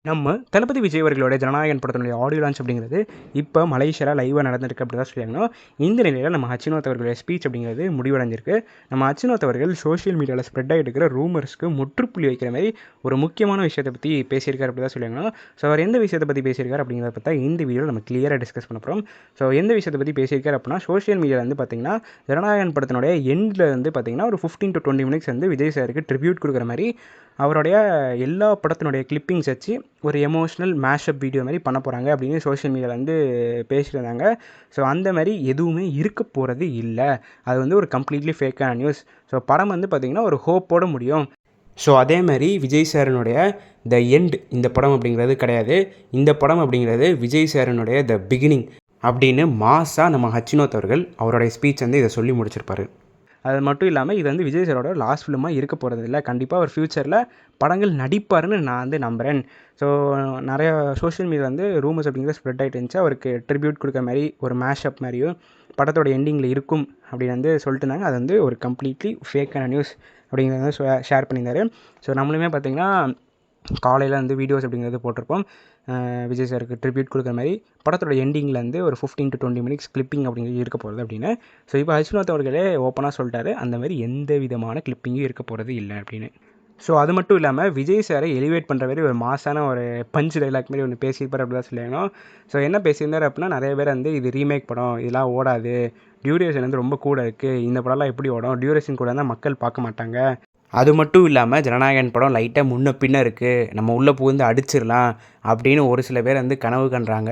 நம்ம தளபதி விஜய் அவர்களோட ஜனநாயகன் படத்தினுடைய ஆடியோ லான்ச் அப்படிங்கிறது இப்போ மலேசியாவில் லைவாக நடந்திருக்கு அப்படி தான் சொல்லியாங்கணும். இந்த நிலையில் நம்ம அச்சுனோத் அவர்களுடைய ஸ்பீச் அப்படிங்கிறது முடிவடைஞ்சிருக்கு. நம்ம அச்சுனோத் அவர்கள் சோஷியல் மீடியாவில் ஸ்ப்ரெட் ஆகிட்டு இருக்கிற ரூமர்ஸ்க்கு முற்றுப்புள்ளி வைக்கிற மாதிரி ஒரு முக்கியமான விஷயத்தை பற்றி பேசியிருக்காரு அப்படி தான் சொல்லியாங்கணும். ஸோ அவர் எந்த விஷயத்தை பற்றி பேசியிருக்காரு அப்படிங்கிறத பார்த்தா இந்த வீடியோவில் நம்ம கிளியராக டிஸ்கஸ் பண்ண போகிறோம். ஸோ எந்த விஷயத்தை பற்றி பேசியிருக்காரு அப்படின்னா, சோஷியல் மீடியாவில் வந்து பார்த்திங்கன்னா ஜனநாயகன் படத்தினுடைய எண்டில் வந்து பார்த்திங்கன்னா ஒரு 15 to 20 மினிட்ஸ் வந்து விஜய் சாருக்கு ட்ரிபியூட் கொடுக்குற மாதிரி அவருடைய எல்லா படத்தினுடைய கிளிப்பிங்ஸ் வச்சு ஒரு எமோஷ்னல் மேஷப் வீடியோ மாதிரி பண்ண போகிறாங்க அப்படின்னு சோஷியல் மீடியாவில் வந்து பேசிட்டு இருந்தாங்க. ஸோ அந்த மாதிரி எதுவுமே இருக்க போகிறது இல்லை. அது வந்து ஒரு கம்ப்ளீட்லி ஃபேக்கான நியூஸ். ஸோ படம் வந்து பார்த்திங்கன்னா ஒரு ஹோப்போட முடியும். ஸோ அதே மாதிரி விஜய் சாரனுடைய த எண்ட் இந்த படம் அப்படிங்கிறது கிடையாது. இந்த படம் அப்படிங்கிறது விஜய் சாரனுடைய த பிகினிங் அப்படின்னு மாசாக நம்ம அச்சுனோத் அவர்கள் அவருடைய ஸ்பீச் வந்து இதை சொல்லி முடிச்சிருப்பார். அது மட்டும் இல்லாமல் இது வந்து விஜய் சாரோட லாஸ்ட் ஃபிலிமாக இருக்க போகிறது இல்லை. கண்டிப்பாக அவர் ஃப்யூச்சரில் படங்கள் நடிப்பாருன்னு நான் வந்து நம்புகிறேன். ஸோ நிறையா சோஷியல் மீடியா வந்து ரூமர்ஸ் அப்படிங்கிறது ஸ்ப்ரெட் ஆகிட்டு இருந்துச்சு. அவருக்கு ட்ரிபியூட் கொடுக்குற மாதிரி ஒரு மேஷப் மாதிரியும் படத்தோட எண்டிங்கில் இருக்கும் அப்படின்னு வந்து சொல்லிட்டு இருந்தாங்க. அது வந்து ஒரு கம்ப்ளீட்லி ஃபேக்கான நியூஸ் அப்படிங்கிறத ஷேர் பண்ணியிருந்தார். ஸோ நம்மளுமே பார்த்திங்கன்னா காலையில் வந்து வீடியோஸ் அப்படிங்கிறது போட்டிருப்போம். விஜய் சாருக்கு ட்ரிபியூட் கொடுக்குற மாதிரி படத்தோட எண்டிங்கில் வந்து ஒரு 15 to 20 மினிட்ஸ் கிளிப்பிங் அப்படிங்கிறது இருக்க போகிறது அப்படின்னு. ஸோ இப்போ அச்சுனோத் அவர்களே ஓப்பனாக சொல்லிட்டாரு, அந்த மாதிரி எந்த விதமான கிளிப்பிங்கும் இருக்க போகிறது இல்லை அப்படின்னு. ஸோ அது மட்டும் இல்லாமல் விஜய் சாரை எலிவேட் பண்ணுற மாதிரி ஒரு மாசான ஒரு பஞ்ச் டைலாக் மாதிரி ஒன்று பேசியிருப்பார் அப்படி தான் சொல்லிடணும். ஸோ என்ன பேசியிருந்தார் அப்படின்னா, நிறைய பேர் வந்து இது ரீமேக் படம், இதெல்லாம் ஓடாது, டியூரேஷன் வந்து ரொம்ப கூட இருக்குது, இந்த படம்லாம் எப்படி ஓடும், டியூரேஷன் கூட தான் மக்கள் பார்க்க மாட்டாங்க, அது மட்டும் இல்லாமல் ஜனநாயகன் படம் லைட்டாக முன்ன பின்ன இருக்குது, நம்ம உள்ளே புகுந்து அடிச்சிடலாம் அப்படின்னு ஒரு சில பேர் வந்து கனவு கண்டுறாங்க.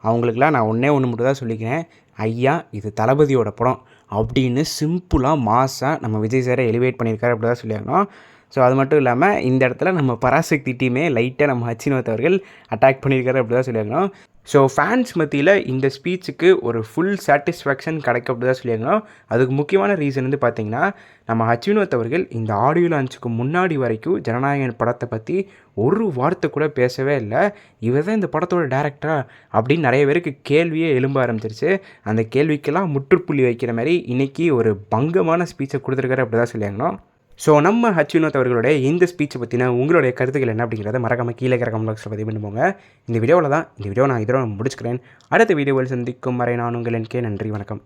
அவங்களுக்குலாம் நான் ஒன்றே ஒன்று மட்டும் தான் சொல்லிக்கிறேன், ஐயா இது தளபதியோட படம் அப்படின்னு சிம்பிளாக மாசாக நம்ம விஜய் சாரை எலிவேட் பண்ணியிருக்காரு அப்படி தான் சொல்லியாகணும். ஸோ அது மட்டும் இல்லாமல் இந்த இடத்துல நம்ம பராசக்தி டீமே லைட்டாக நம்ம அச்சுனோத் அவர்கள் அட்டாக் பண்ணியிருக்காரு அப்படி தான் சொல்லியாகணும். ஸோ ஃபேன்ஸ் மத்தியில் இந்த ஸ்பீச்சுக்கு ஒரு ஃபுல் சாட்டிஸ்ஃபேக்ஷன் கிடைக்க அப்படி தான் சொல்லியிருக்கணும். அதுக்கு முக்கியமான ரீசன் வந்து பார்த்திங்கன்னா, நம்ம அச்சுனோத் அவர்கள் இந்த ஆடியோ லான்ச்சுக்கு முன்னாடி வரைக்கும் ஜனநாயகன் படத்தை பற்றி ஒரு வார்த்தை கூட பேசவே இல்லை. இவர் தான் இந்த படத்தோட டேரக்டரா அப்படின்னு நிறைய பேருக்கு கேள்வியே எழும்ப ஆரம்பிச்சிருச்சு. அந்த கேள்விக்கெல்லாம் முற்றுப்புள்ளி வைக்கிற மாதிரி இன்றைக்கி ஒரு பங்கமான ஸ்பீச்சை கொடுத்துருக்காரு அப்படி தான் சொல்லியாகணும். ஸோ நம்ம அச்சுனோத் அவர்களுடைய இந்த ஸ்பீச்சை பற்றின உங்களுடைய கருத்துக்கள் என்ன அப்படிங்கிறத மறக்காமல் கீழே இருக்கிற கமெண்ட் பாக்ஸில் பதிவு பண்ணுவோங்க. இந்த வீடியோ நான் இதோட முடிச்சுக்கிறேன். அடுத்த வீடியோவில் சந்திக்கும் வரை நான் உங்கள் NK. நன்றி, வணக்கம்.